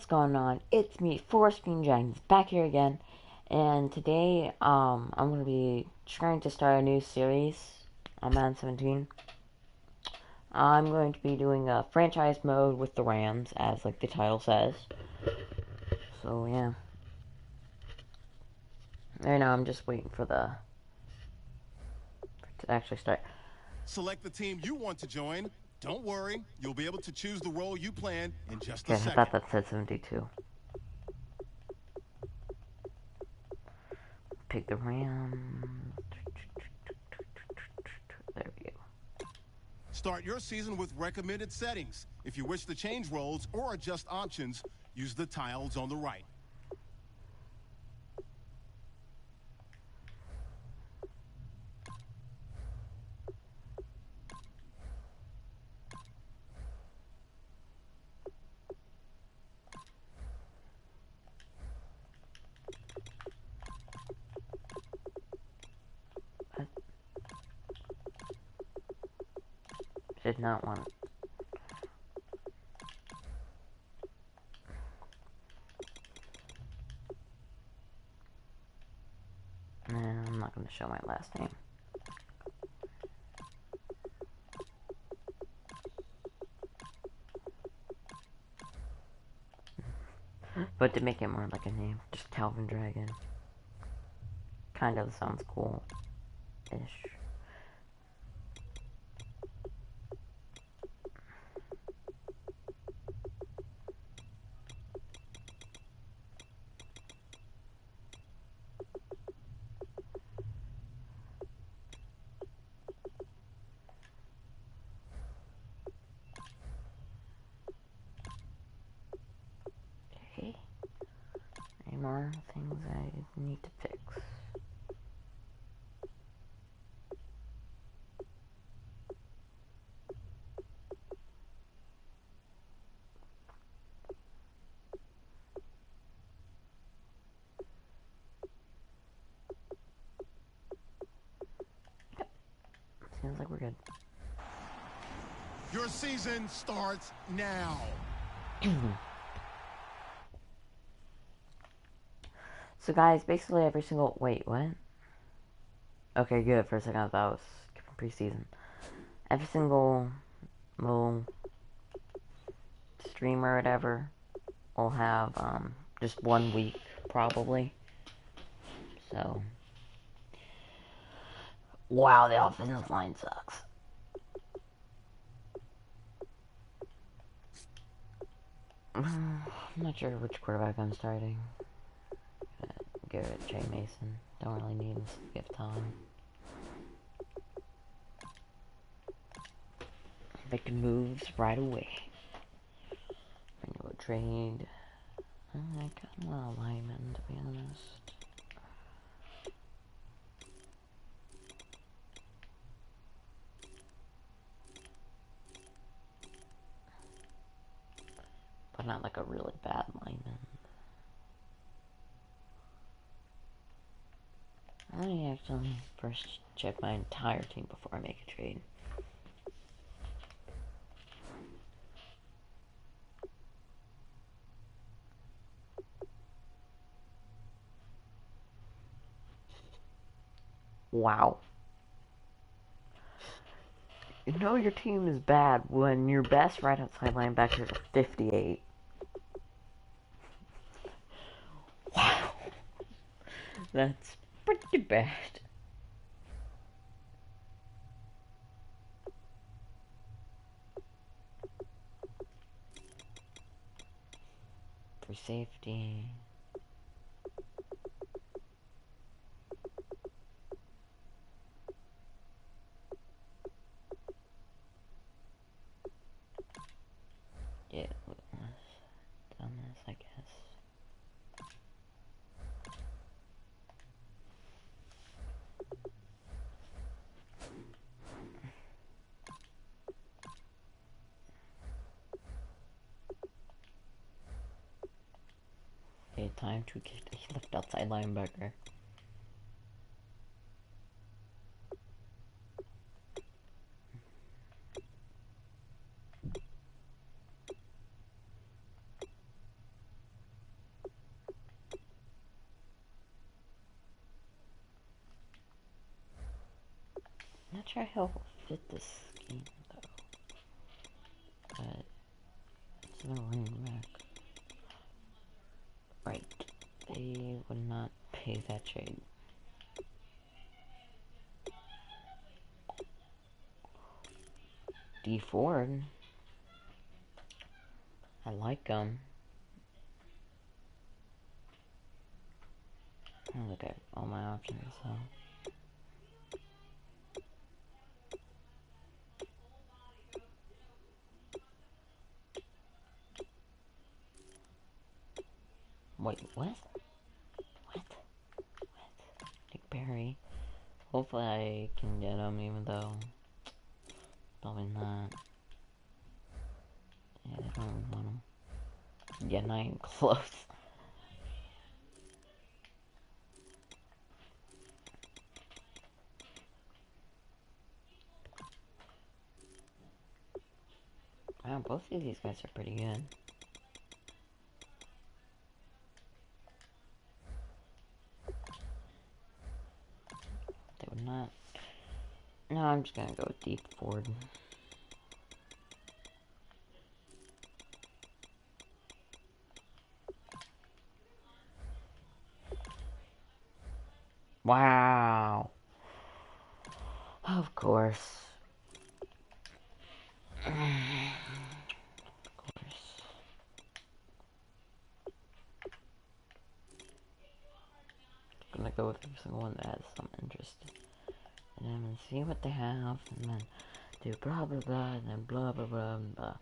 What's going on? It's me, Forestgreendragon, back here again, and today, I'm gonna be trying to start a new series on Madden 17. I'm going to be doing a franchise mode with the Rams, as like the title says. So yeah, right now I'm just waiting for to actually start. Select the team you want to join. Don't worry, you'll be able to choose the role you plan in just a Okay, I second. thought that said 72. Pick the Rams. There we go. Start your season with recommended settings. If you wish to change roles or adjust options, use the tiles on the right. Did not want it. I'm not going to show my last name. But to make it more like a name, just Calvin Dragon. Kind of sounds cool-ish. Okay. Any more things I need to fix? Seems like we're good. Your season starts now. So guys, basically every single... Wait, what? Okay, good. For a second I thought I was skipping preseason. Every single little stream or whatever will have just 1 week, probably. So... Wow, the offensive line sucks. I'm not sure which quarterback I'm starting. Garrett J. Mason. Don't really need him, give time. Making moves right away. Renewal trade. I got a lot of linemen, to be honest. But not like a really bad lineman. I actually first check my entire team before I make a trade. Wow. You know your team is bad when your best right outside linebacker is a 58. Wow. That's pretty bad. For safety. Yeah, let's done this, I guess. Okay, time to get the left outside linebacker. sure he'll fit this scheme though. But it's the running back. Right. They would not pay that trade. D Ford. I like him. I'll look at all my options, so. Wait, what? What? Nick Perry. Hopefully I can get him, even though probably not. Yeah, I don't really want him. Yeah, not even close. Wow, both of these guys are pretty good. They would not. No, I'm just gonna go with deep forward. Wow. Of course. Of course. I'm gonna go with every single one that has some interest. And then see what they have, and then do blah blah blah, and then blah blah blah blah.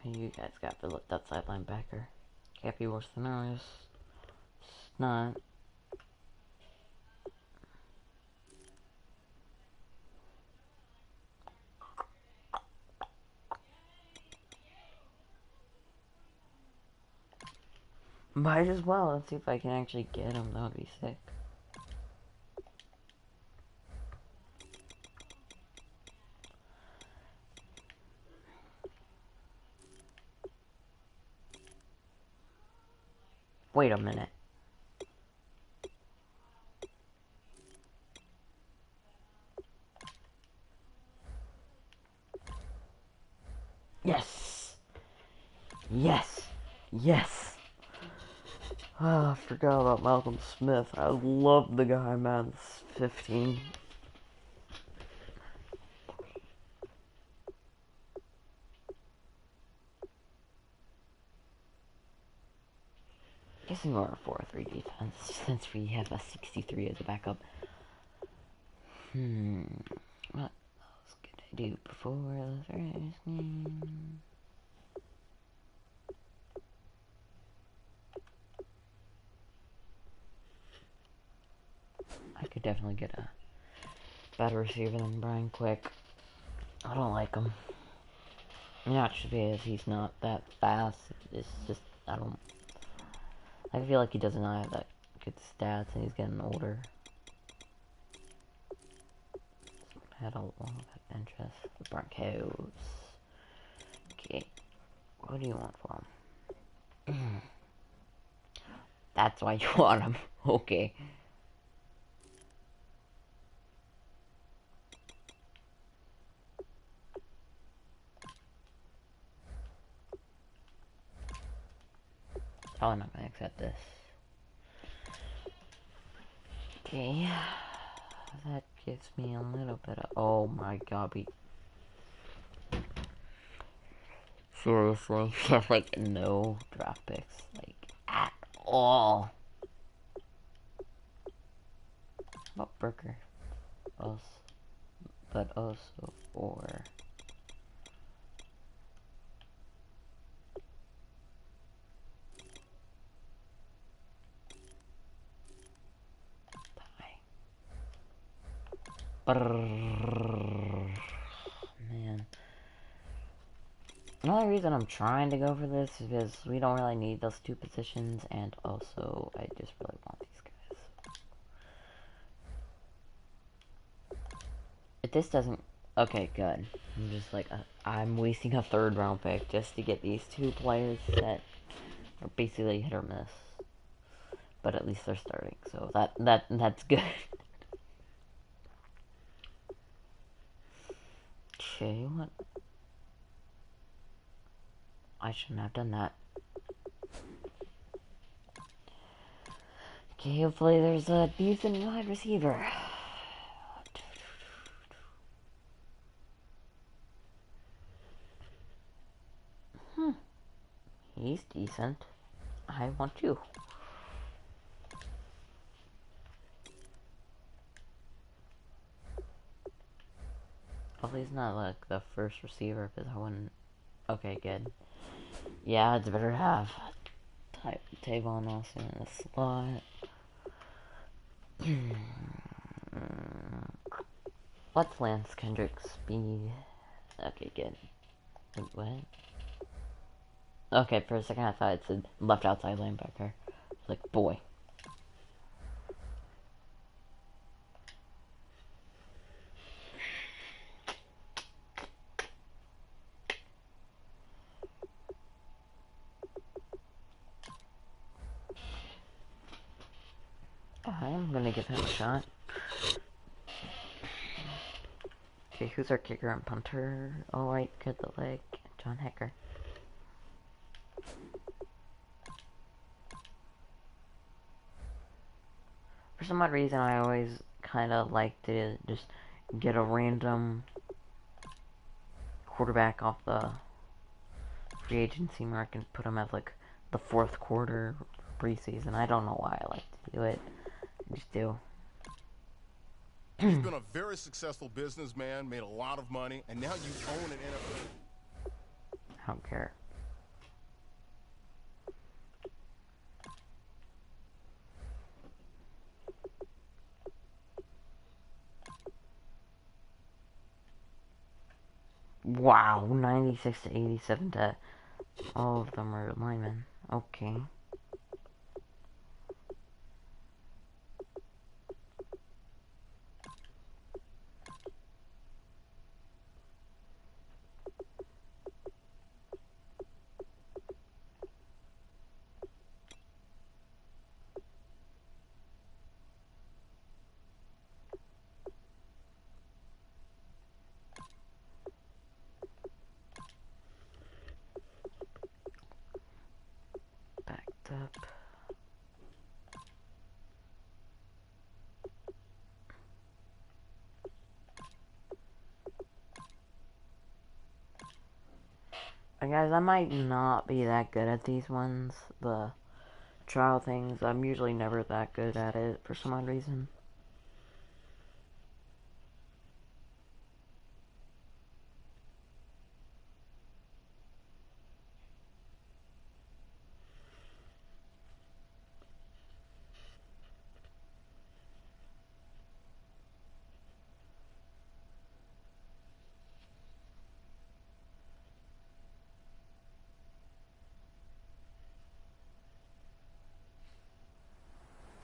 You guys got to look that side linebacker. Can't be worse than ours. It's not. Might as well. Let's see if I can actually get him. That would be sick. Wait a minute. Yes! Yes! Yes! Ah, I forgot about Malcolm Smith. I love the guy, man. 15. Guessing we're a 4-3 defense since we have a 63 as a backup. What else could I do before the first game? I could definitely get a better receiver than Brian Quick. I don't like him. Not just because he's not that fast. It's just, I feel like he does not have that good stats and he's getting older. I had a lot of interest. The Broncos. Okay. What do you want for him? That's why you want him. Okay. Oh, I'm not gonna accept this. Okay. That gives me a little bit of... Oh my god, we... Seriously? Have like no draft picks. Like, at all. What Burger? Us. But also for... Man. The only reason I'm trying to go for this is because we don't really need those two positions, and also I just really want these guys. If this doesn't... Okay, good. I'm just like, I'm wasting a third round pick just to get these two players that are basically hit or miss. But at least they're starting, so that's good. Okay, what? I shouldn't have done that. Okay, hopefully there's a decent wide receiver. He's decent. I want you. Hopefully he's not like the first receiver, because I wouldn't... Okay, good. Yeah, it's better to have Tavon Austin in the slot. What's Lance Kendrick's speed? Okay, good. Wait, what? Okay, for a second I thought it said left outside linebacker. Like, boy. I'm gonna give him a shot. Okay, who's our kicker and punter? Oh, right, good the leg. John Hecker. For some odd reason, I always kind of like to just get a random quarterback off the free agency mark and put him at like the fourth quarter preseason. I don't know why I like to do it. I just do. He's been a very successful businessman, made a lot of money, and now you own an NFL. I don't care. Wow, 96 to 87 to all of them are linemen. Okay. Backed up. Guys, I might not be that good at these ones. The trial things, I'm usually never that good at it for some odd reason.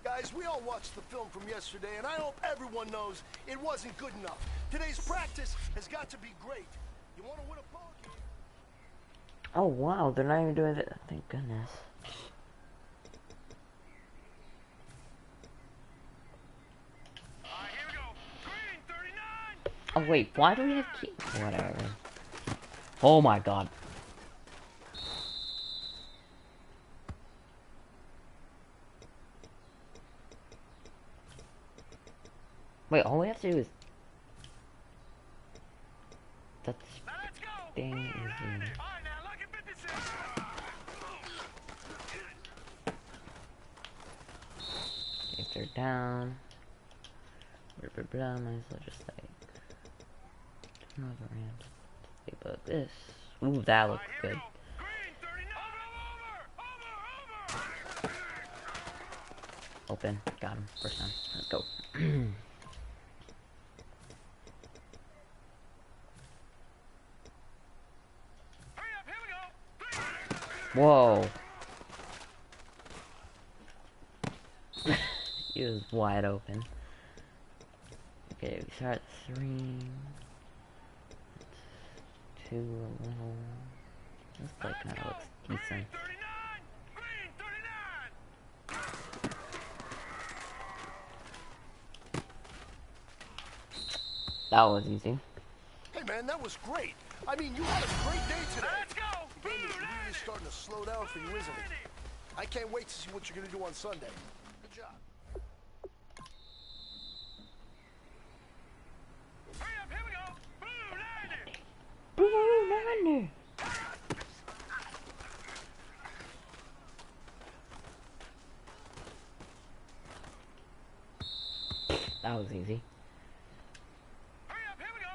Guys, we all watched the film from yesterday, and I hope everyone knows it wasn't good enough. Today's practice has got to be great. You want to win a ball game? Oh wow, they're not even doing it. Thank goodness. Here we go. Green 39. Oh wait, why do we have key? Whatever. Oh my god. Wait, all we have to do is... That's dang easy. If they're down... Might as well just like... Another round. Okay, but this... Ooh, that looks good. Open. Got him. First time. Let's go. Whoa. He was wide open. Okay, we start at 3. 2 a little. This like kind of looks decent. That was easy. Hey man, that was great. I mean, you had a great day today. Let's go. The game is really starting to slow down for you, isn't it? I can't wait to see what you're gonna do on Sunday. Good job. Hurry up, here we go. Blue 90. That was easy. Hurry up, here we go.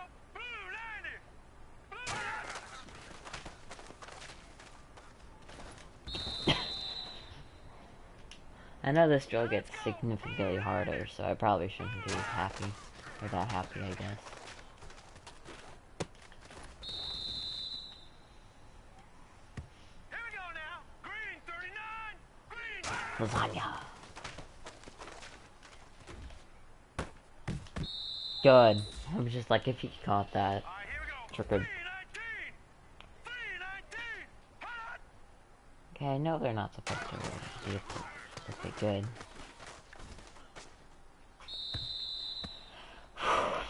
I know this drill gets significantly harder, so I probably shouldn't be happy. Or that happy, I guess. Here we go now. Green 39. Green. Lasagna. Good. I was just like, if you caught that. All right, here we go. Triggered. 319. Okay, I know they're not supposed to be okay, good. Now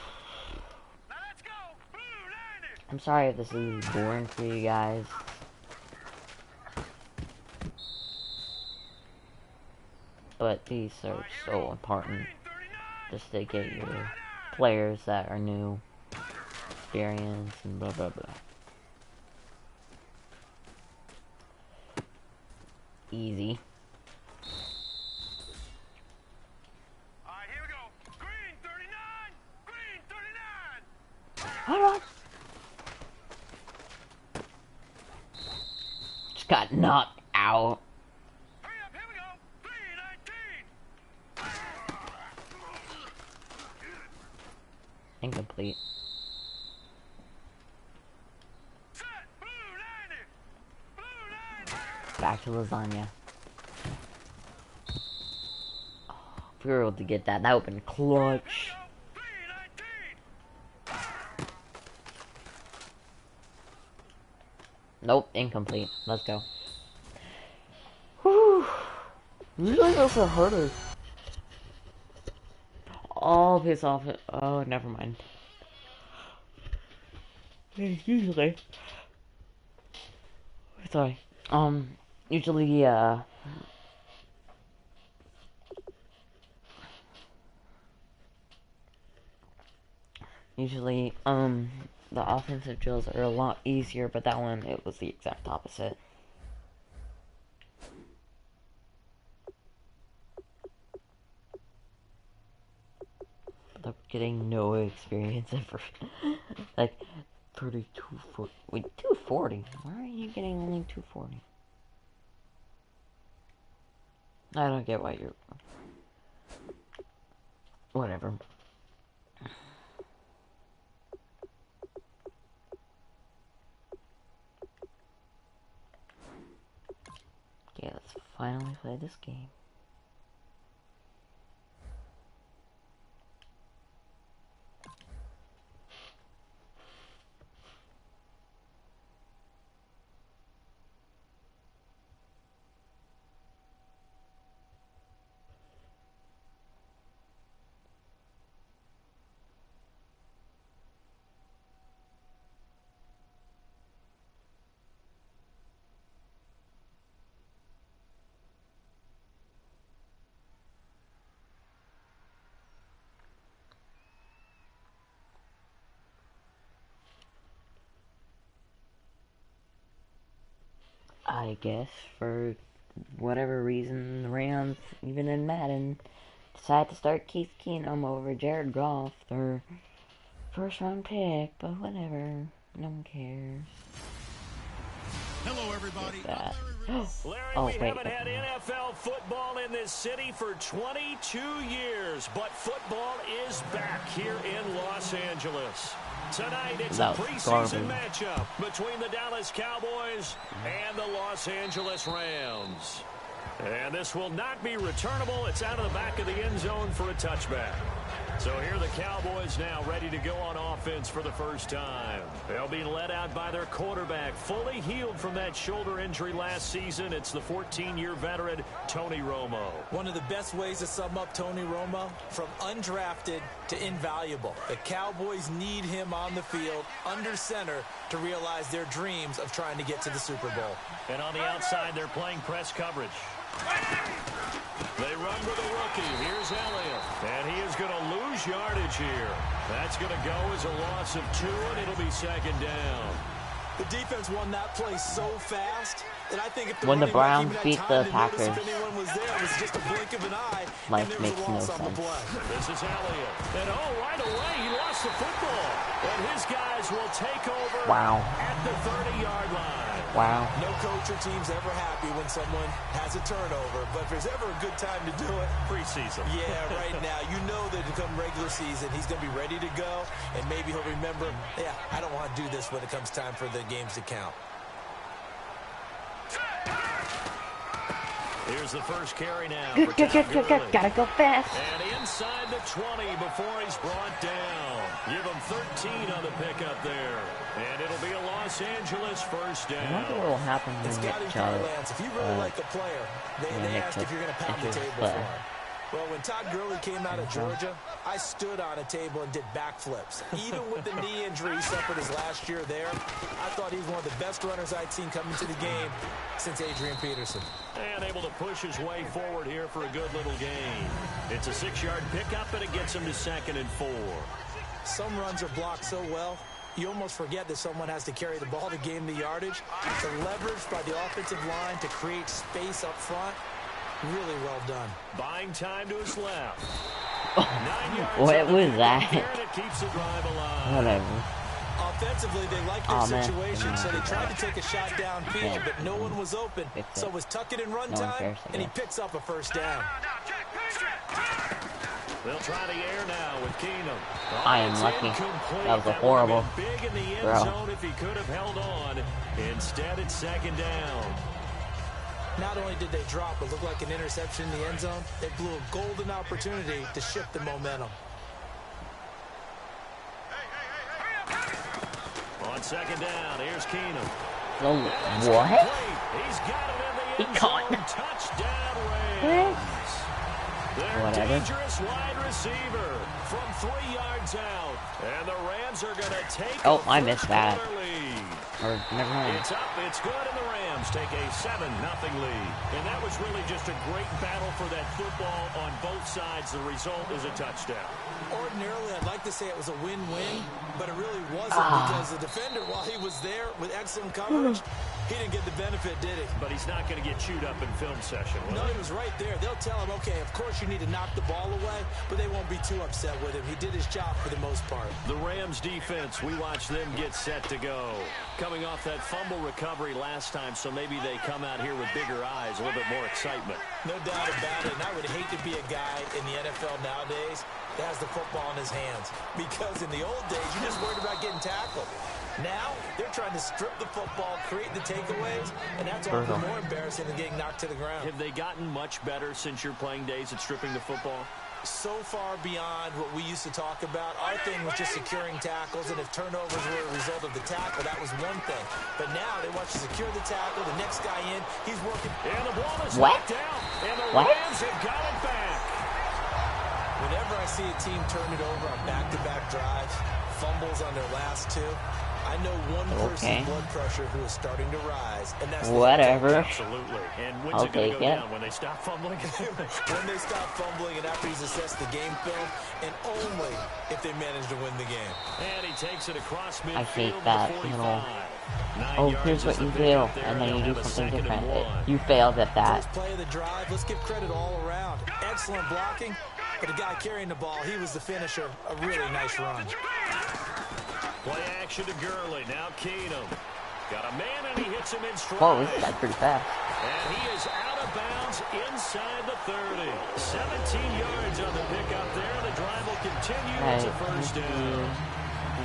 let's go. Blue 90. I'm sorry if this is boring for you guys. But these are so important just to get your players that are new experience and blah blah blah. Easy. All right, here we go. Green 39. Green 39. Alright. Just got knocked out. Hurry up, here we go. 319. Incomplete. Set. Blue 90. Blue 90. Back to lasagna. Oh, if we were able to get that, that would have been clutch. 319. Nope, incomplete. Let's go. Whew. Usually those are harder. Oh, piss off. Oh, never mind. Usually. Sorry. Usually, the offensive drills are a lot easier, but that one, it was the exact opposite. They're getting no experience ever. Like, 32, 40, wait, 240? Why are you getting only 240? I don't get why you're... Whatever. Okay, let's finally play this game. I guess for whatever reason, the Rams, even in Madden, decided to start Keith Keenum over Jared Goff, their first round pick, but whatever, no one cares. Hello, everybody. That. Larry, Oh, we wait. haven't had NFL football in this city for 22 years, but football is back here in Los Angeles. Tonight, it's a preseason matchup between the Dallas Cowboys and the Los Angeles Rams. And this will not be returnable. It's out of the back of the end zone for a touchback. So here are the Cowboys now ready to go on offense for the first time. They'll be led out by their quarterback, fully healed from that shoulder injury last season. It's the 14-year veteran, Tony Romo. One of the best ways to sum up Tony Romo, from undrafted to invaluable. The Cowboys need him on the field, under center, to realize their dreams of trying to get to the Super Bowl. And on the outside, they're playing press coverage. They run with a rookie. Here's Elliott. And he is going to lose yardage here. That's going to go as a loss of 2, and it'll be second down. The defense won that play so fast, and I think if when the Browns beat the Packers, if anyone was there, it was just a blink of an eye, life and there makes was a no loss on the sense. play. This is Elliott. And right away, he lost the football. And his guys will take over at the 30-yard line. Wow. No coach or team's ever happy when someone has a turnover, but if there's ever a good time to do it, preseason. Yeah, right now. You know that come regular season, he's going to be ready to go, and maybe he'll remember, yeah, I don't want to do this when it comes time for the games to count. Here's the first carry now. Gotta go fast. And inside the 20 before he's brought down. Give him 13 on the pickup there. And it'll be a Los Angeles first down. I wonder what will happen when Scouting Nick Chubb, Lance, if you really like a player, they ask if you're going to pound the table for him. Well, when Todd Gurley came out of Georgia, I stood on a table and did backflips. Even with the knee injury he suffered his last year there, I thought he was one of the best runners I'd seen come into the game since Adrian Peterson. And able to push his way forward here for a good little gain. It's a 6-yard pickup, and it gets him to 2nd and 4. Some runs are blocked so well, you almost forget that someone has to carry the ball to gain the yardage. The leverage by the offensive line to create space up front, really well done. Buying time to his left. 9 yards. What was that? It keeps the drive alive. Whatever. Offensively, they liked their situation, so they tried to take a shot downfield, but no one was open. So it was tuck it and run time, and he picks up a first down. They'll try the air now with Keenum. I am lucky. That was a horrible big in the end throw. zone if he could have held on. Instead, it's 2nd down. Not only did they drop what looked like an interception in the end zone, they blew a golden opportunity to shift the momentum. On 2nd down, here's Keenum. What? He's got it in the end caught. zone. Touchdown, Rams. Their dangerous wide receiver from 3 yards out. And the Rams are going to take I missed that. Or, never mind. It's up, it's good, and the Rams take a 7-0 lead. And that was really just a great battle for that football on both sides. The result is a touchdown. Ordinarily, I'd like to say it was a win-win, but it really wasn't because the defender, while he was there with excellent coverage, he didn't get the benefit, did he? But he's not going to get chewed up in film session, No, he was right there. They'll tell him, okay, of course you need to knock the ball away, but they won't be too upset with him. He did his job for the most part. The Rams defense, we watch them get set to go. Coming off that fumble recovery last time, so maybe they come out here with bigger eyes, a little bit more excitement. No doubt about it, and I would hate to be a guy in the NFL nowadays that has the football in his hands, because in the old days, you're just worried about getting tackled. Now, they're trying to strip the football, create the takeaways, and that's often more embarrassing than getting knocked to the ground. Have they gotten much better since your playing days at stripping the football? So far beyond what we used to talk about. Our thing was just securing tackles, and if turnovers were a result of the tackle, that was one thing. But now they want to secure the tackle, the next guy in, he's working. And the ball is knocked out, and the Rams have got it back. Whenever I see a team turn it over on back-to-back drives, fumbles on their last 2, I know one person's blood pressure who is starting to rise, and that's whatever. Absolutely. And when's it going to go down? When they stop fumbling? When they stop fumbling and after he's assessed the game film, and only if they manage to win the game. And he takes it across midfield. I hate that, you know. Here's what you do, and then you do something different. You failed at that. First play of the drive, let's give credit all around. Excellent blocking, but the guy carrying the ball, he was the finisher. A really nice run. Play action to Gurley. Now Keenum. Got a man, and he hits him in stride. Whoa, that's pretty fast. And he is out of bounds inside the 30. 17 yards on the pickup there. The drive will continue. It's a first down.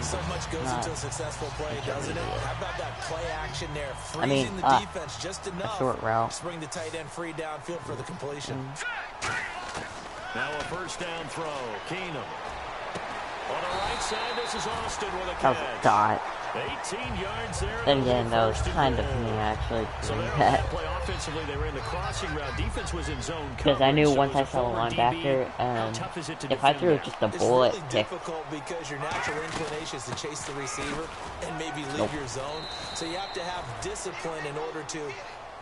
So much goes into a successful play, doesn't it? How about that play action there? Freezing the defense just enough. A short route. To bring the tight end free downfield for the completion. Now a first down throw. Keenum. On the right side, this is Austin with a That was catch. a dot. 18 yards there. Then again, that was kind of me actually So doing they that. play offensively. They were in the crossing route. Defense was in zone coverage. Because I knew so once as I a saw the former linebacker, DB, how tough is it to if I defend threw that? just a It's bullet really kick, difficult because your natural inclination is to chase the receiver and maybe leave your zone. So you have to have discipline in order to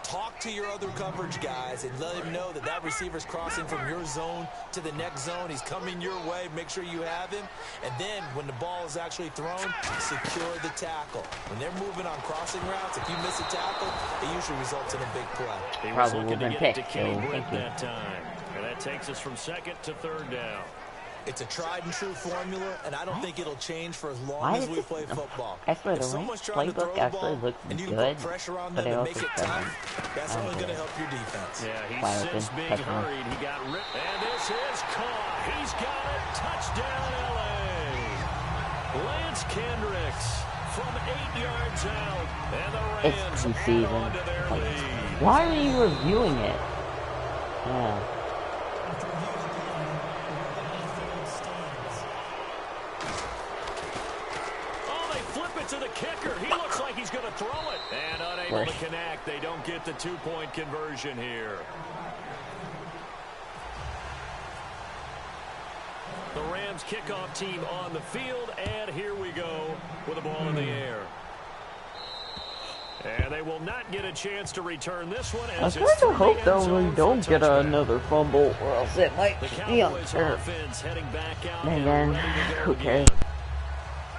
talk to your other coverage guys and let him know that that receiver's crossing from your zone to the next zone. He's coming your way. Make sure you have him. And then when the ball is actually thrown, secure the tackle. When they're moving on crossing routes, if you miss a tackle, it usually results in a big play. He was probably looking to been get it to picked, Kenny so Britt thank you. that time. And that takes us from second to third down. It's a tried and true formula, and I don't think it'll change for as long Why as is we this- play football. I swear If the someone's trying to throw playbook the actually ball looks and you can good, put pressure on but them it and make also it doesn't. tough, that's only going to help your defense. Yeah, he's Wide since open, being touchdown. hurried. He got ripped. And this is caught. He's got it. Touchdown, L.A. Lance Kendricks from 8 yards out. And the It's Rams add preseason. on to their Like, lead. why are you reviewing it? Yeah. Oh, they flip it to the kicker. He looks like he's going to throw it. And unable to connect. They don't get the two-point conversion here. The Rams kickoff team on the field, and here we go with the ball in the air. And they will not get a chance to return this one. I As kind it's of hope through the that end zone we for don't a get touchdown. another fumble, or else it might The be Cowboys unfair. offense heading back out Then and again, ready to go who again. cares?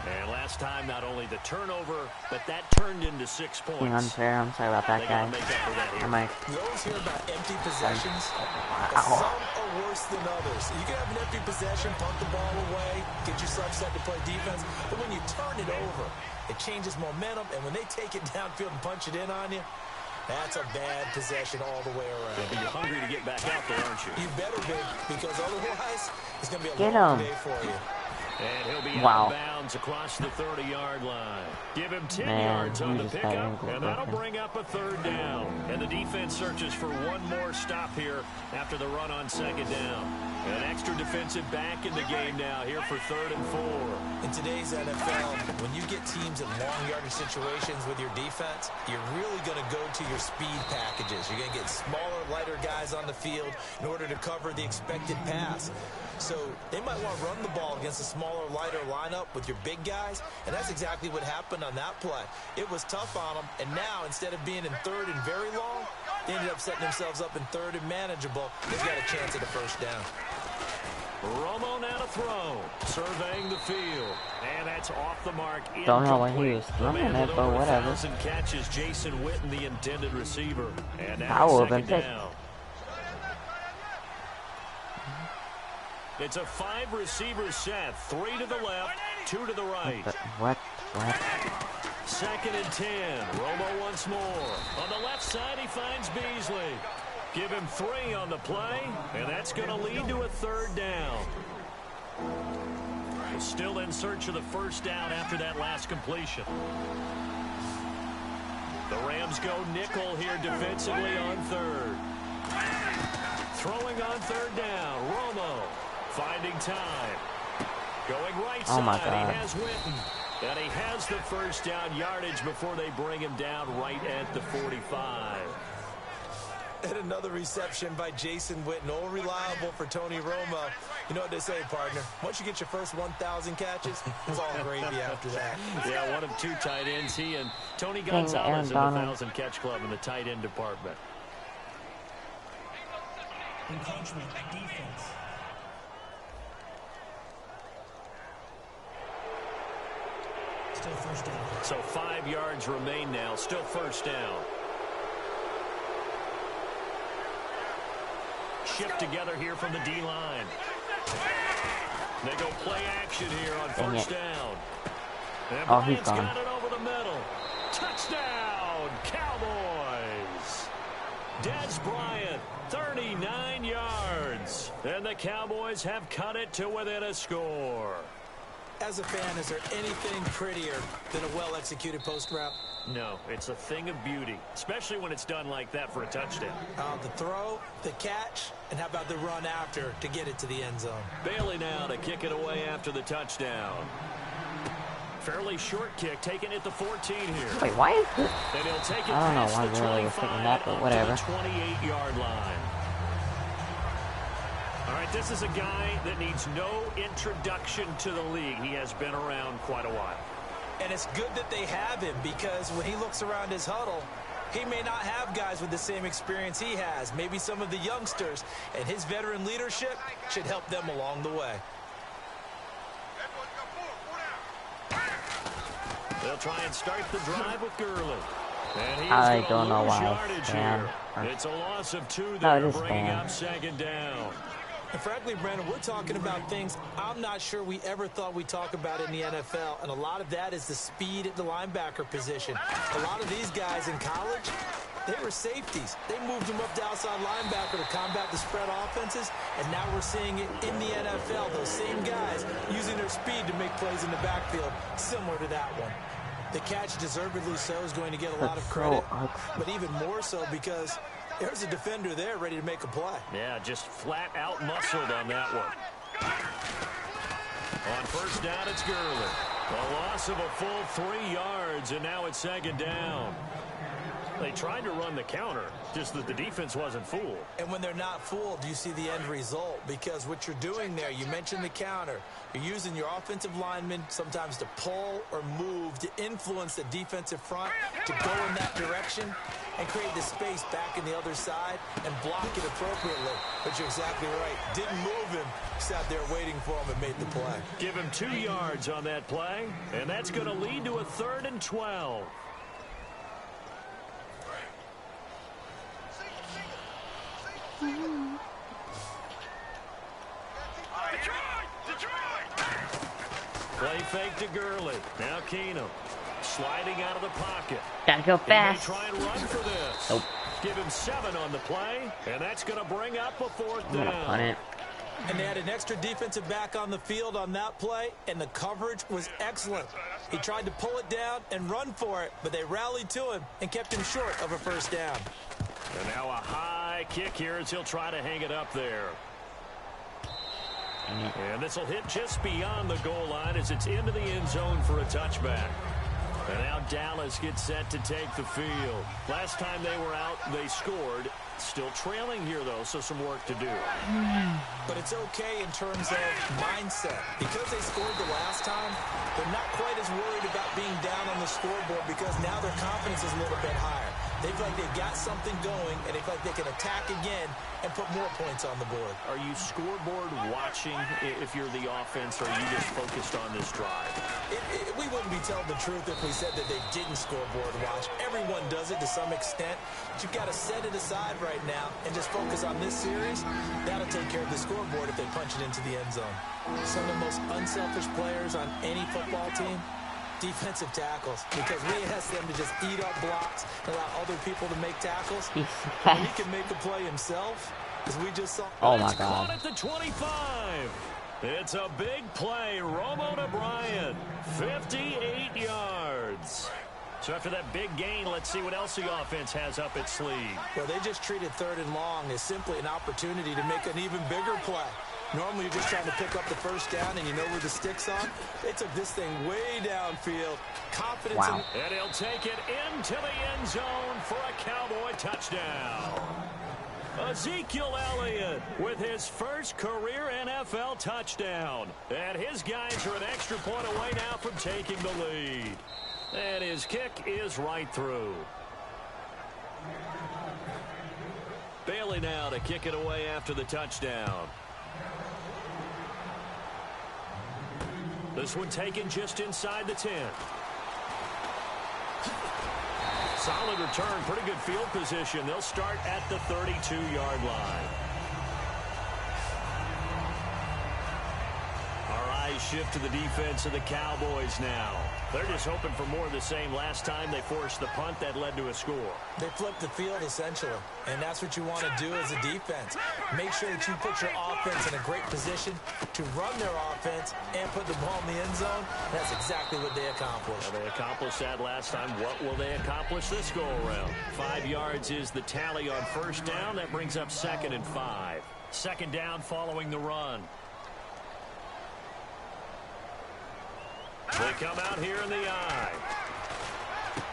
And last time, not only the turnover, but that turned into 6 points. Being unfair, I'm sorry about that, They gotta guys. make up for that I here. might. You always hear about empty possessions. Wow. Some are worse than others. You can have an empty possession, punt the ball away, get yourself set to play defense. But when you turn it over, it changes momentum. And when they take it downfield and punch it in on you, that's a bad possession all the way around. You're hungry to get back out there, aren't you? You better be, because otherwise, it's going to be a Get long him. day for you. And he'll be Wow. out of bounds across the 30-yard line. Give him 10 Man, yards on you the just got pickup, ankle and that'll broken. bring up a third down. And the defense searches for one more stop here after the run on second down. An extra defensive back in the game now here for 3rd and 4. In today's NFL, when you get teams in long yardage situations with your defense, you're really going to go to your speed packages. You're going to get smaller, lighter guys on the field in order to cover the expected pass. So they might want to run the ball against a smaller, lighter lineup with your big guys, and that's exactly what happened on that play. It was tough on them, and now instead of being in 3rd and very long, they ended up setting themselves up in 3rd and manageable. They've got a chance at a first down. Romo now to throw, surveying the field, and that's off the mark. Don't know when he incomplete. was The throwing man it, with but over whatever. 1,000 catches, Jason Witten, the intended receiver. And now That would've second been picked. down. It's a 5-receiver set, 3 to the left, 2 to the right. What? 2nd and 10. Romo once more. On the left side, he finds Beasley. Give him 3 on the play, and that's going to lead to a third down. We're still in search of the first down after that last completion. The Rams go nickel here defensively on 3rd. Throwing on 3rd down. Romo finding time. Going right side. Oh my God. He has Witten. And he has the first down yardage before they bring him down right at the 45. And another reception by Jason Witten, all reliable for Tony Romo. You know what they say, partner. Once you get your first 1,000 catches, it's all gravy after that. Yeah, one of 2 tight ends. He and Tony Aaron Gonzalez in the Donald. 1,000-catch club in the tight end department. Encroachment, defense. Still first down. So 5 yards remain now. Still first down. Shift together here from the D-line. They go play action here on Dang first it. down. And Oh, he's Bryant's gone. got it over the middle. Touchdown, Cowboys. Des Bryant, 39 yards. And the Cowboys have cut it to within a score. As a fan, is there anything prettier than a well-executed post route? No, it's a thing of beauty, especially when it's done like that for a touchdown. The throw, the catch, and how about the run after to get it to the end zone? Bailey now to kick it away after the touchdown. Fairly short kick, taking it to 14 here. Wait, why is this? And he'll take it I don't know past why the really was 25 thinking that, but up whatever. to the 28-yard line. All right, this is a guy that needs no introduction to the league. He has been around quite a while. And it's good that they have him, because when he looks around his huddle, he may not have guys with the same experience he has. Maybe some of the youngsters, and his veteran leadership should help them along the way. They'll try and start the drive with Gurley. And I don't know why it's here. spam. It's a loss of 2 No, there, it is bringing spam. up second down. And frankly, Brandon, we're talking about things I'm not sure we ever thought we'd talk about in the NFL, and a lot of that is the speed at the linebacker position. A lot of these guys in college, they were safeties. They moved them up to outside linebacker to combat the spread offenses, and now we're seeing it in the NFL. Those same guys using their speed to make plays in the backfield, similar to that one. The catch, deservedly so, is going to get a lot of credit, but even more so because there's a defender there ready to make a play. Yeah, just flat out muscled on that one. On first down, it's Gurley. A loss of a full 3 yards, and now it's second down. They tried to run the counter, just that the defense wasn't fooled. And when they're not fooled, you see the end result, because what you're doing there, you mentioned the counter. You're using your offensive linemen sometimes to pull or move to influence the defensive front to go in that direction and create the space back in the other side and block it appropriately. But you're exactly right. Didn't move him. Sat there waiting for him and made the play. Give him 2 yards on that play, and that's going to lead to a 3rd and 12. Play fake to Gurley. Now Keenum sliding out of the pocket. Gotta go fast. Try and run for this. Nope. Give him 7 on the play, and that's going to bring up a 4th I'm gonna punt down. it. And they had an extra defensive back on the field on that play, and the coverage was excellent. He tried to pull it down and run for it, but they rallied to him and kept him short of a first down. And now a high kick here as he'll try to hang it up there. And this will hit just beyond the goal line as it's into the end zone for a touchback. And now Dallas gets set to take the field. Last time they were out, they scored. Still trailing here, though, so some work to do. But it's okay in terms of mindset. Because they scored the last time, they're not quite as worried about being down on the scoreboard because now their confidence is a little bit higher. They feel like they've got something going, and they feel like they can attack again and put more points on the board. Are you scoreboard watching if you're the offense, or are you just focused on this drive? We wouldn't be telling the truth if we said that they didn't scoreboard watch. Everyone does it to some extent, but you've got to set it aside right now and just focus on this series. That'll take care of the scoreboard if they punch it into the end zone. Some of the most unselfish players on any football team, defensive tackles, because we ask them to just eat up blocks and allow other people to make tackles. He can make a play himself, as we just saw. Oh my It's caught God. at the 25. It's a big play. Romo to Bryant. 58 yards. So after that big gain, let's see what else the offense has up its sleeve. Well, they just treated 3rd and long as simply an opportunity to make an even bigger play. Normally, you're just trying to pick up the first down, and you know where the stick's on. They took this thing way downfield. Confidence. Wow. And he'll take it into the end zone for a Cowboy touchdown. Ezekiel Elliott with his first career NFL touchdown. And his guys are an extra point away now from taking the lead. And his kick is right through. Bailey now to kick it away after the touchdown. This one taken just inside the 10. Solid return, pretty good field position. They'll start at the 32-yard line. All right. eyes shift to the defense of the Cowboys now. They're just hoping for more of the same. Last time they forced the punt that led to a score. They flipped the field, essentially, and that's what you want to do as a defense. Make sure that you put your offense in a great position to run their offense and put the ball in the end zone. That's exactly what they accomplished. Well, they accomplished that last time. What will they accomplish this go-around? 5 yards is the tally on first down. That brings up 2nd and 5. 2nd down following the run. They come out here in the eye.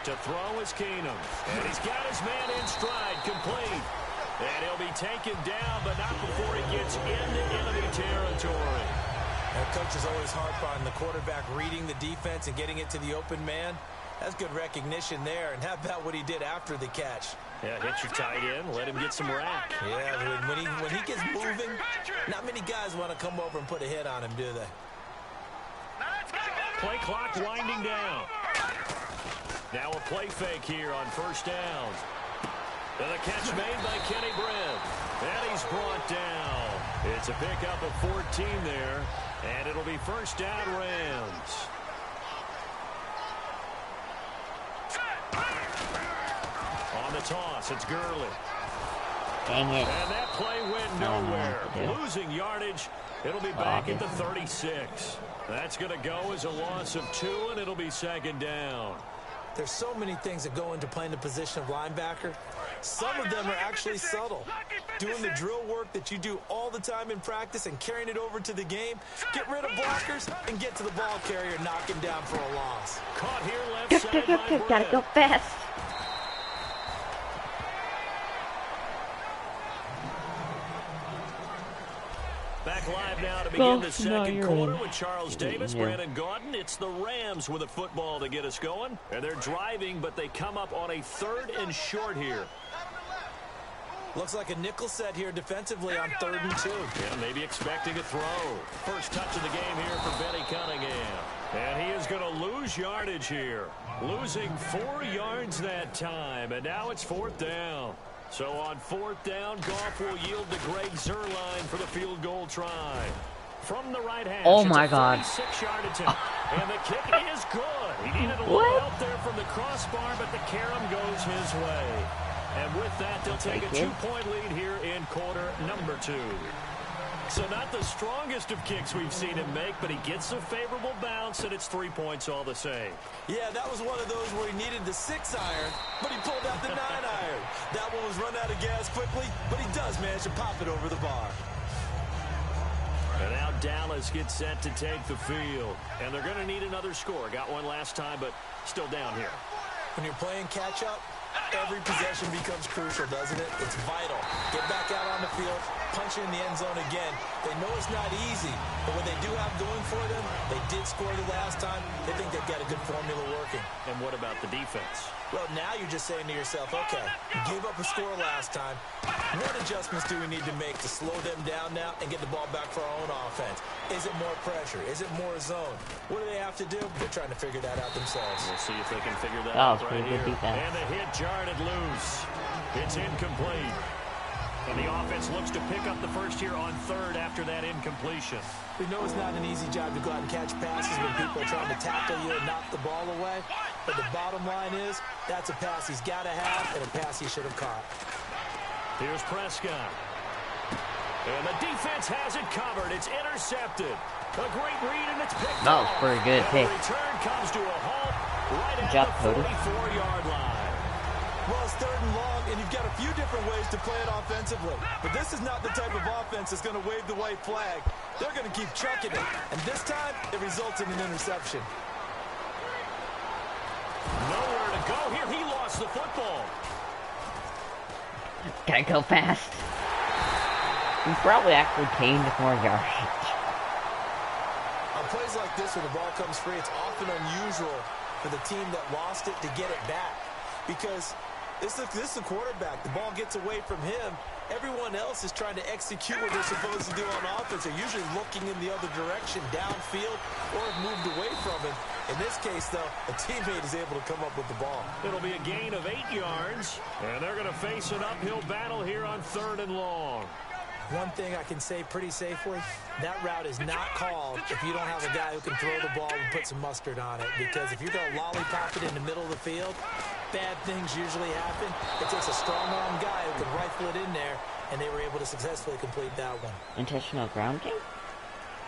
To throw is Keenum. And he's got his man in stride, complete. And he'll be taken down, but not before he gets into enemy territory. And coaches always harp on the quarterback reading the defense and getting it to the open man. That's good recognition there. And how about what he did after the catch? Yeah, hit your tight end, let him get some rack. Yeah, when he gets moving, not many guys want to come over and put a hit on him, do they? Play clock winding down. Now a play fake here on first down. And the catch made by Kenny Brent. And he's brought down. It's a pickup of 14 there. And it'll be first down Rams. On the toss, it's Gurley. Dang it. And that play went nowhere. Losing yardage. It'll be back at the 36. That's going to go as a loss of 2, and it'll be 2nd down. There's so many things that go into playing the position of linebacker. Some of them are actually subtle. Doing the drill work that you do all the time in practice and carrying it over to the game. Get rid of blockers and get to the ball carrier, knock him down for a loss. Caught here left side by Brett. Gotta go fast. Back live now to begin the second quarter with Charles Davis, Brandon Gaudin. It's the Rams with a football to get us going. And they're driving, but they come up on a 3rd and short here. Looks like a nickel set here defensively on 3rd and 2. Yeah, maybe expecting a throw. First touch of the game here for Benny Cunningham. And he is going to lose yardage here. Losing 4 yards that time. And now it's 4th down. So on 4th down, Goff will yield to Greg Zuerlein for the field goal try. From the right hash, oh my God. 36-yard attempt. And the kick is good. He needed a little help there from the crossbar, but the carom goes his way. And with that, they'll take a 2-point lead here in quarter number 2. So not the strongest of kicks we've seen him make, but he gets a favorable bounce, and it's 3 points all the same. Yeah, that was one of those where he needed the 6-iron, but he pulled out the 9-iron. That one was run out of gas quickly, but he does manage to pop it over the bar. And now Dallas gets set to take the field. And they're going to need another score. Got one last time, but still down here. When you're playing catch-up, every possession becomes crucial, doesn't it? It's vital. Get back out on the field, punch in the end zone again. They know it's not easy, but what they do have going for them, they did score the last time. They think they've got a good formula working. And what about the defense? Well, now you're just saying to yourself, okay, you gave up a score last time. What adjustments do we need to make to slow them down now and get the ball back for our own offense? Is it more pressure? Is it more zone? What do they have to do? They're trying to figure that out themselves. We'll see if they can figure that out right here. Defense. And the hit jarred loose. It's incomplete. And the offense looks to pick up the first here on 3rd after that incompletion. We know it's not an easy job to go out and catch passes when people are trying to tackle you and knock the ball away. But the bottom line is, that's a pass he's got to have and a pass he should have caught. Here's Prescott. And the defense has it covered. It's intercepted. A great read, and it's picked That was pretty good pick. The return comes to a halt right at Job, the 44-yard line. Well, it's 3rd and long, and you've got a few different ways to play it offensively. But this is not the type of offense that's going to wave the white flag. They're going to keep chucking it. And this time, it results in an interception. Nowhere to go here. He lost the football. Gotta go fast. He probably actually gained more yardage. On plays like this where the ball comes free, it's often unusual for the team that lost it to get it back. Because this is the quarterback. The ball gets away from him. Everyone else is trying to execute what they're supposed to do on offense. They're usually looking in the other direction, downfield, or have moved away from him. In this case, though, a teammate is able to come up with the ball. It'll be a gain of 8 yards, and they're going to face an uphill battle here on 3rd and long. one thing I can say pretty safely, that route is not called if you don't have a guy who can throw the ball and put some mustard on it. Because if you're going to lollipop it in the middle of the field, bad things usually happen. It takes a strong-arm guy who can rifle it in there, and they were able to successfully complete that one. Intentional grounding?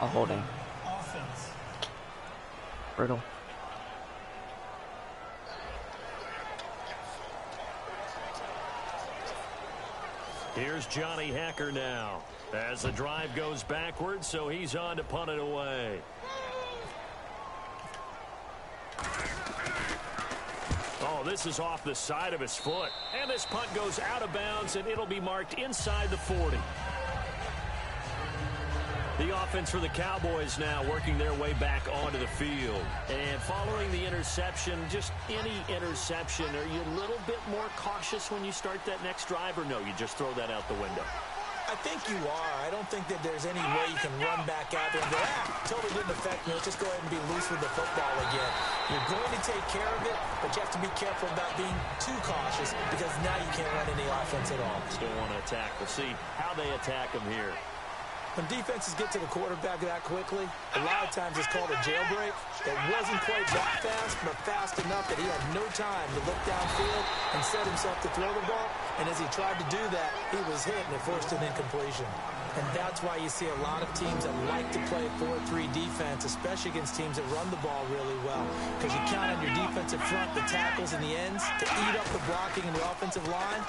Or holding? Offense. Brutal. Here's Johnny Hacker now as the drive goes backwards, so he's on to punt it away. Oh, this is off the side of his foot. And this punt goes out of bounds, and it'll be marked inside the 40. The offense for the Cowboys now working their way back onto the field. And following the interception, just any interception, are you a little bit more cautious when you start that next drive, or no, you just throw that out the window? I think you are. I don't think that there's any way you can run back out there and go, totally didn't affect me. Let's just go ahead and be loose with the football again. You're going to take care of it, but you have to be careful about being too cautious because now you can't run any offense at all. Still want to attack. We'll see how they attack him here. When defenses get to the quarterback that quickly, a lot of times it's called a jailbreak. It wasn't quite that fast, but fast enough that he had no time to look downfield and set himself to throw the ball. And as he tried to do that, he was hit and it forced an incompletion. And that's why you see a lot of teams that like to play 4-3 defense, especially against teams that run the ball really well. Because you count on your defensive front, the tackles and the ends, to eat up the blocking in the offensive line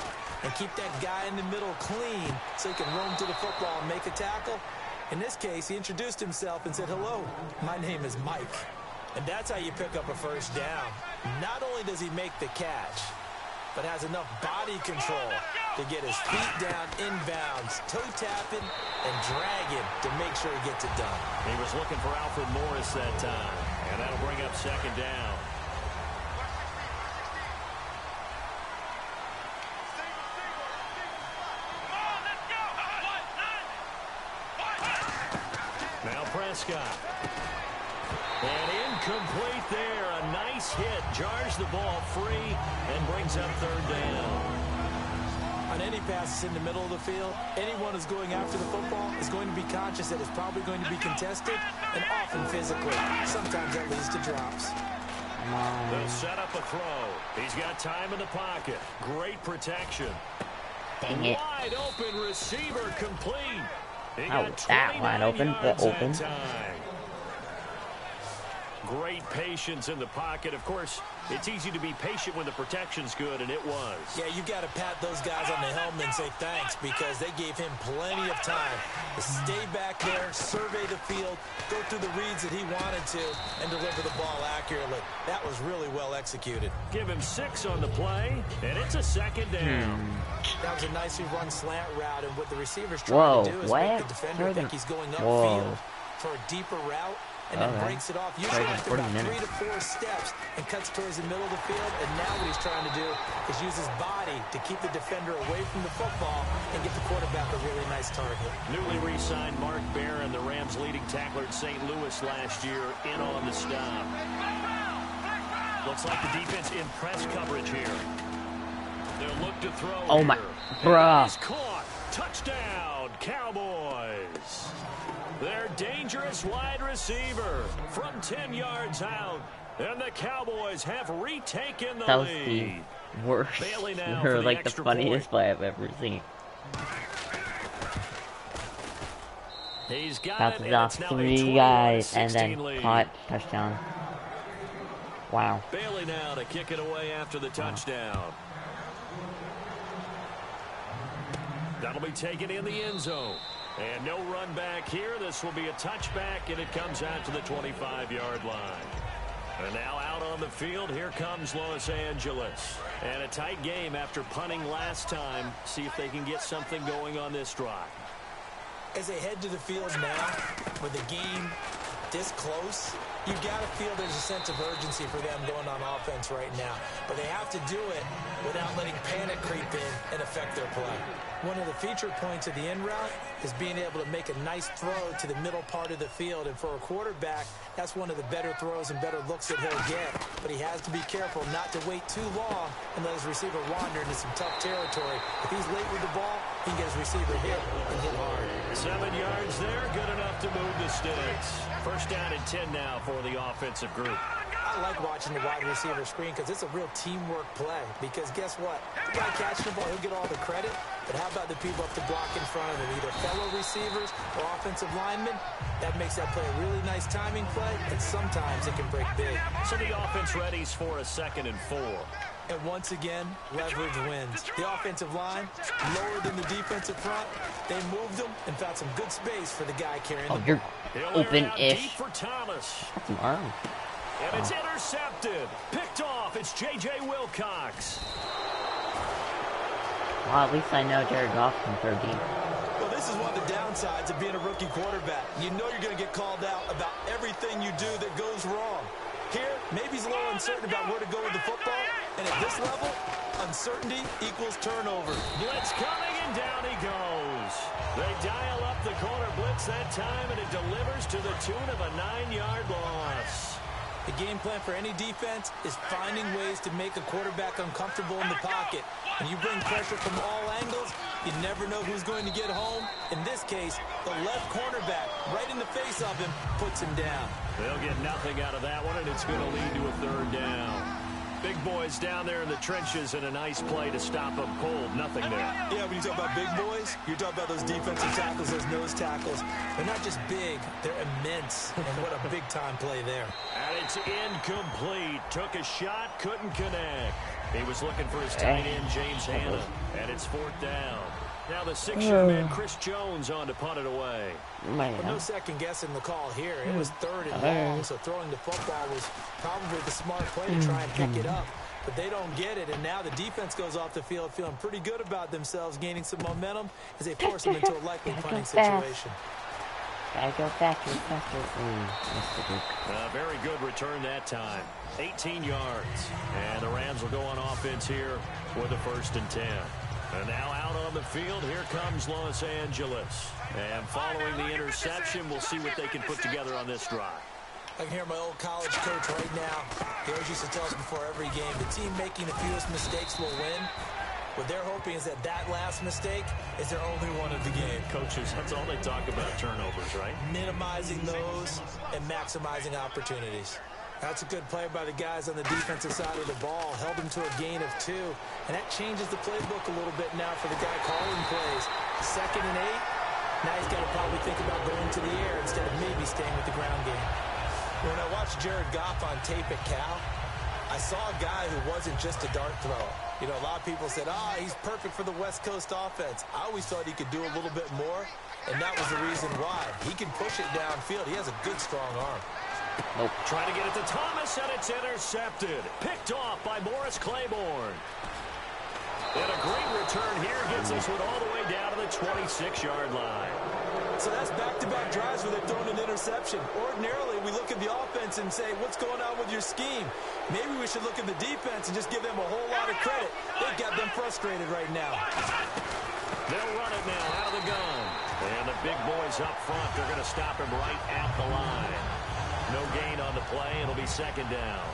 and keep that guy in the middle clean so he can roam to the football and make a tackle. In this case, he introduced himself and said, "Hello, my name is Mike." And that's how you pick up a first down. Not only does he make the catch, but has enough body control to get his feet down inbounds, toe tapping and dragging to make sure he gets it done. He was looking for Alfred Morris that time, and that'll bring up second down. Now Prescott. And incomplete there. A nice hit. Jars the ball free and brings up third down. On any passes in the middle of the field, anyone who's going after the football is going to be conscious that it's probably going to be contested and often physically. Sometimes that leads to drops. They'll set up a throw. He's got time in the pocket. Great protection. Dang it. Wide open receiver complete. He Oh, got that wide open, but open. that time. Great patience in the pocket. Of course, it's easy to be patient when the protection's good, and it was. Yeah, you got to pat those guys on the helmet and say thanks because they gave him plenty of time to stay back there, survey the field, go through the reads that he wanted to, and deliver the ball accurately. That was really well executed. Give him 6 on the play, and it's a second down. That was a nicely run slant route, and what the receiver's trying to do is make the defender think he's going upfield for a deeper route. And then breaks it off, usually after about 3 to 4 steps, and cuts towards the middle of the field. And now what he's trying to do is use his body to keep the defender away from the football and get the quarterback a really nice target. Newly re-signed Mark Barron, the Rams' leading tackler at St. Louis last year, in on the stop. Looks like the defense in press coverage here. They'll look to throw. Oh my, bruh. He's caught. Touchdown, Cowboys. Their dangerous wide receiver from 10 yards out. And the Cowboys have retaken the lead. That was the worst, or like the funniest play I've ever seen. He's got About to off 3 guys and then caught touchdown. Wow. Bailey now to kick it away after the touchdown. That'll be taken in the end zone. And no run back here. This will be a touchback, and it comes out to the 25-yard line. And now out on the field, here comes Los Angeles. And a tight game after punting last time. See if they can get something going on this drive. As they head to the field now, with the game this close, you've got to feel there's a sense of urgency for them going on offense right now. But they have to do it without letting panic creep in and affect their play. One of the feature points of the end route is being able to make a nice throw to the middle part of the field. And for a quarterback, that's one of the better throws and better looks that he'll get. But he has to be careful not to wait too long and let his receiver wander into some tough territory. If he's late with the ball, he can get his receiver hit and hit hard. 7 yards there, good enough to move the sticks. First down and 10 now for the offensive group. I like watching the wide receiver screen because it's a real teamwork play. Because guess what? The guy catching the ball, he'll get all the credit. But how about the people up the block in front of him, either fellow receivers or offensive linemen? That makes that play a really nice timing play, and sometimes it can break big. So the offense readies for a 2nd and 4. And once again, leverage wins. The offensive line, lower than the defensive front. They moved them and found some good space for the guy carrying the ball. You're open-ish. For Thomas. That's an arm. And it's intercepted. Picked off. It's J.J. Wilcox. Well, at least I know Jared Goff can throw deep. Well, this is one of the downsides of being a rookie quarterback. You know you're going to get called out about everything you do that goes wrong. Here, maybe he's a little uncertain about where to go with the football. And at this level, uncertainty equals turnover. Blitz coming, and down he goes. They dial up the corner blitz that time, and it delivers to the tune of a 9-yard loss. The game plan for any defense is finding ways to make a quarterback uncomfortable in the pocket. When you bring pressure from all angles, you never know who's going to get home. In this case, the left cornerback, right in the face of him, puts him down. They'll get nothing out of that one, and it's going to lead to a 3rd down. Big boys down there in the trenches, and a nice play to stop them cold. Nothing there. Yeah, when you talk about big boys, you're talking about those defensive tackles, those nose tackles. They're not just big, they're immense. And what a big-time play there. And it's incomplete. Took a shot, couldn't connect. He was looking for his tight end, James Hanna, and it's 4th down. Now the 6-year man, Chris Jones, on to punt it away. Well, no second guessing the call here. It was 3rd and long, so throwing the football was probably the smart play to try and pick it up. But they don't get it, and now the defense goes off the field feeling pretty good about themselves, gaining some momentum as they force them into a likely punting situation. Gotta go faster. Very good return that time. 18 yards. And the Rams will go on offense here with a 1st and 10. And now out on the field, here comes Los Angeles. And following the interception, we'll see what they can put together on this drive. I can hear my old college coach right now. He always used to tell us before every game, the team making the fewest mistakes will win. What they're hoping is that last mistake is their only one of the game. Coaches, that's all they talk about, turnovers, right? Minimizing those and maximizing opportunities. That's a good play by the guys on the defensive side of the ball. Held him to a gain of 2. And that changes the playbook a little bit now for the guy calling plays. 2nd and 8. Now he's got to probably think about going to the air instead of maybe staying with the ground game. When I watched Jared Goff on tape at Cal, I saw a guy who wasn't just a dart thrower. You know, a lot of people said, he's perfect for the West Coast offense. I always thought he could do a little bit more, and that was the reason why. He can push it downfield. He has a good, strong arm. Nope. Trying to get it to Thomas, and it's intercepted. Picked off by Morris Claiborne. And a great return here gets this one all the way down to the 26-yard line. So that's back-to-back drives where they've thrown an interception. Ordinarily, we look at the offense and say, what's going on with your scheme? Maybe we should look at the defense and just give them a whole lot of credit. They've got them frustrated right now. They'll run it now out of the gun. And the big boys up front, they're going to stop him right at the line. No gain on the play. It'll be 2nd down.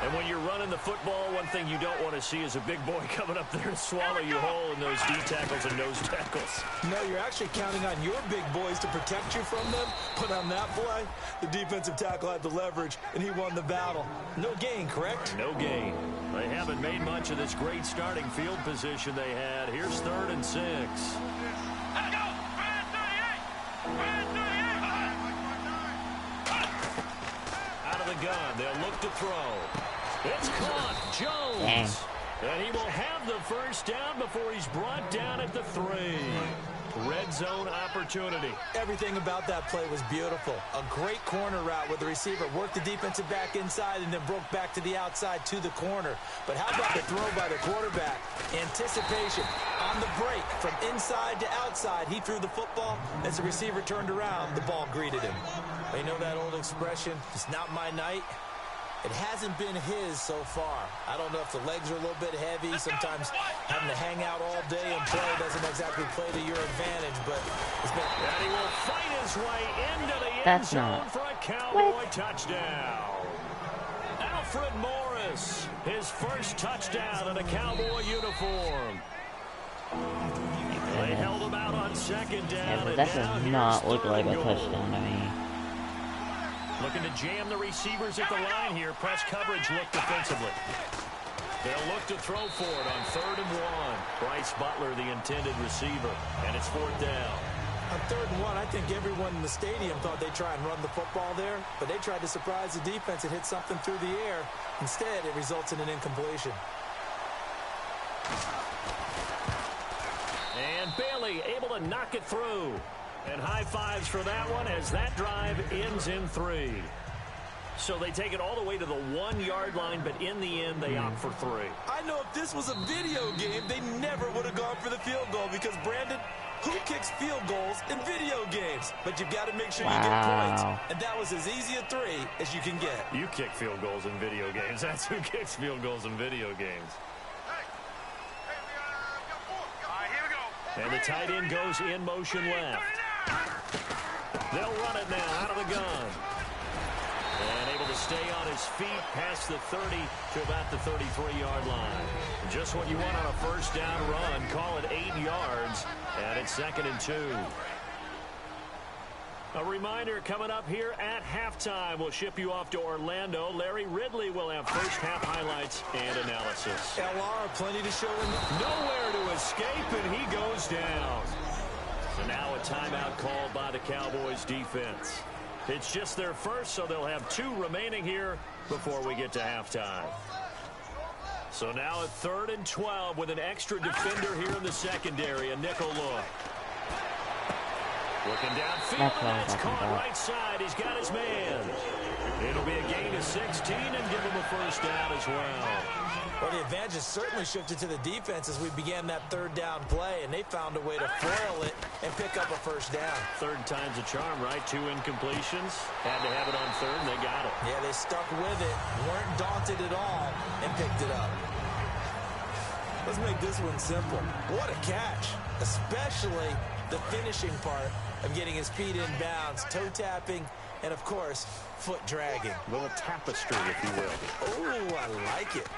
And when you're running the football, one thing you don't want to see is a big boy coming up there and swallow you whole in those D tackles and nose tackles. No, you're actually counting on your big boys to protect you from them. But on that play, the defensive tackle had the leverage, and he won the battle. No gain, correct? No gain. They haven't made much of this great starting field position they had. Here's 3rd and 6. Out of the gun, they'll look to throw. It's caught, Jones. And he will have the first down before he's brought down at the 3. Red zone opportunity. Everything about that play was beautiful. A great corner route where the receiver worked the defensive back inside and then broke back to the outside to the corner. But how about the throw by the quarterback? Anticipation on the break from inside to outside. He threw the football. As the receiver turned around, the ball greeted him. You know that old expression, it's not my night? It hasn't been his so far. I don't know if the legs are a little bit heavy. Sometimes having to hang out all day and play doesn't exactly play to your advantage, but it's been... And he will fight his way into the end zone for a Cowboy touchdown. Alfred Morris, his first touchdown in a Cowboy uniform. They second down. Yeah, but that does not look like a touchdown to me. Looking to jam the receivers at the line here. Press coverage look defensively. They'll look to throw for it on 3rd and 1. Bryce Butler, the intended receiver, and it's 4th down. On 3rd and 1, I think everyone in the stadium thought they'd try and run the football there, but they tried to surprise the defense and hit something through the air. Instead, it results in an incompletion. And Bailey able to knock it through. And high fives for that one as that drive ends in 3. So they take it all the way to the 1-yard line, but in the end, they opt for 3. I know if this was a video game, they never would have gone for the field goal because, Brandon, who kicks field goals in video games? But you've got to make sure you get points. And that was as easy a 3 as you can get. You kick field goals in video games. That's who kicks field goals in video games. And the tight end goes in motion left. They'll run it now out of the gun. And able to stay on his feet past the 30 to about the 33-yard line. Just what you want on a first down run. Call it 8 yards. And it's 2nd and 2. A reminder coming up here at halftime. We'll ship you off to Orlando. Larry Ridley will have first half highlights and analysis. LR, plenty to show him. Nowhere to escape, and he goes down. So now a timeout called by the Cowboys defense. It's just their first, so they'll have 2 remaining here before we get to halftime. So now at 3rd and 12 with an extra defender here in the secondary, a nickel look. Looking downfield, and that's caught right side. He's got his man. It'll be a gain of 16 and give him a first down as well. Well, the advantage has certainly shifted to the defense as we began that 3rd down play, and they found a way to foil it and pick up a first down. 3rd time's a charm, right? 2 incompletions. Had to have it on 3rd, and they got it. Yeah, they stuck with it, weren't daunted at all, and picked it up. Let's make this one simple. What a catch, especially the finishing part of getting his feet in bounds, toe tapping, and of course, foot dragging. A little tapestry, if you will. Oh, I like it.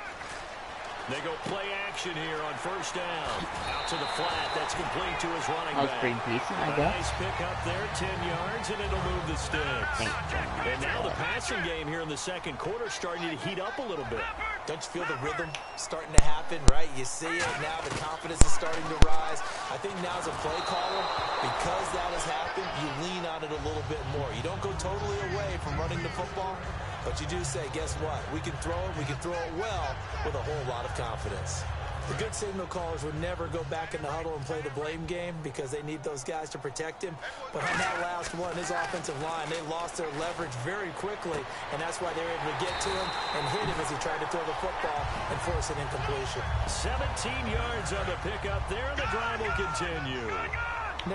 They go play action here on first down. Out to the flat. That's complete to his running back. That was pretty decent, I guess. Nice pick up there, 10 yards, and it'll move the sticks. And now the passing game here in the second quarter starting to heat up a little bit. Don't you feel the rhythm starting to happen, right? You see it now. The confidence is starting to rise. I think now as a play caller, because that has happened, you lean on it a little bit more. You don't go totally away from running the football, but you do say, guess what? We can throw it. We can throw it well with a whole lot of confidence. The good signal callers would never go back in the huddle and play the blame game because they need those guys to protect him. But on that last one, his offensive line, they lost their leverage very quickly, and that's why they were able to get to him and hit him as he tried to throw the football and force an incompletion. 17 yards on the pickup there, and the drive will continue.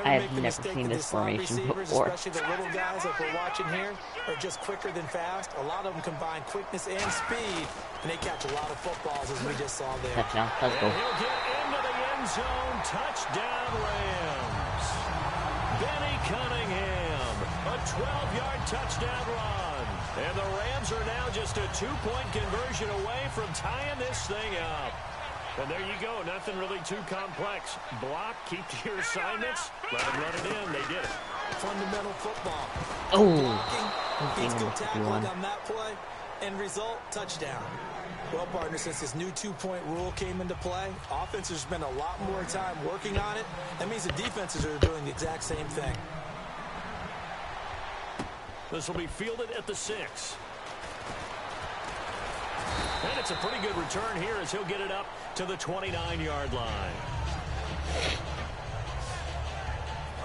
I've never seen this formation before. Especially the little guys like we're watching here are just quicker than fast. A lot of them combine quickness and speed, and they catch a lot of footballs as we just saw there. Touchdown, let's go. And he'll get into the end zone. Touchdown, Rams. Benny Cunningham, a 12-yard touchdown run. And the Rams are now just a 2-point conversion away from tying this thing up. And there you go. Nothing really too complex. Block, keep to your assignments, let them run it in. They did it. Fundamental football. Oh, Blocking, good tackling on that play, and result, touchdown. Well, partner, since this new 2-point rule came into play, offenses spend a lot more time working on it. That means the defenses are doing the exact same thing. This will be fielded at the 6. And it's a pretty good return here as he'll get it up to the 29-yard line.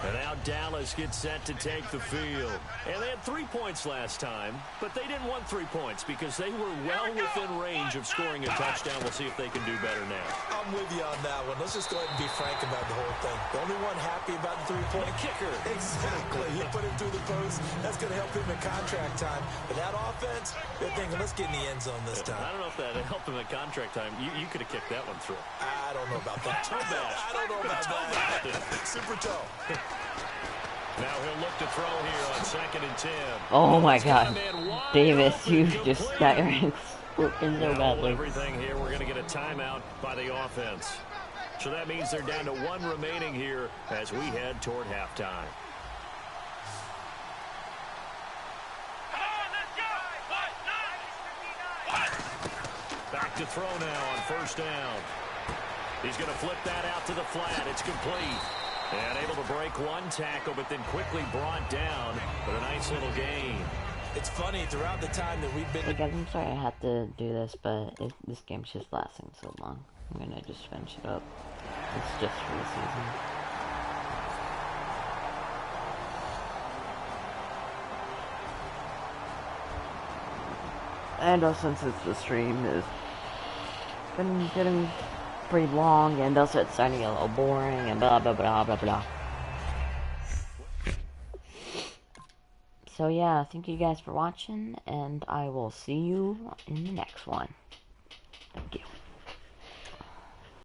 And now Dallas gets set to take the field. And they had 3 points last time, but they didn't want 3 points because they were well within range of scoring a touchdown. We'll see if they can do better now. I'm with you on that one. Let's just go ahead and be frank about the whole thing. The only one happy about the 3-point kicker. Exactly. He put it through the post. That's going to help him in contract time. But that offense, they're thinking, let's get in the end zone this time. I don't know if that helped him at contract time. You could have kicked that one through. I don't know about that. Toe bash. I don't know about that. Super toe. Now he'll look to throw here on 2nd and 10. Oh my God, Davis, you just got your hands in so badly. Everything here, we're going to get a timeout by the offense. So that means they're down to 1 remaining here as we head toward halftime. Back to throw now on first down. He's going to flip that out to the flat. It's complete. And able to break one tackle, but then quickly brought down for a nice little gain. It's funny, throughout the time that we've been... Hey guys, I'm sorry I had to do this, but this game's just lasting so long. I'm going to just finish it up. It's just for the season. And since it's the stream is getting pretty long, and also it's starting to get a little boring, and blah blah blah blah blah. So yeah, thank you guys for watching, and I will see you in the next one. Thank you.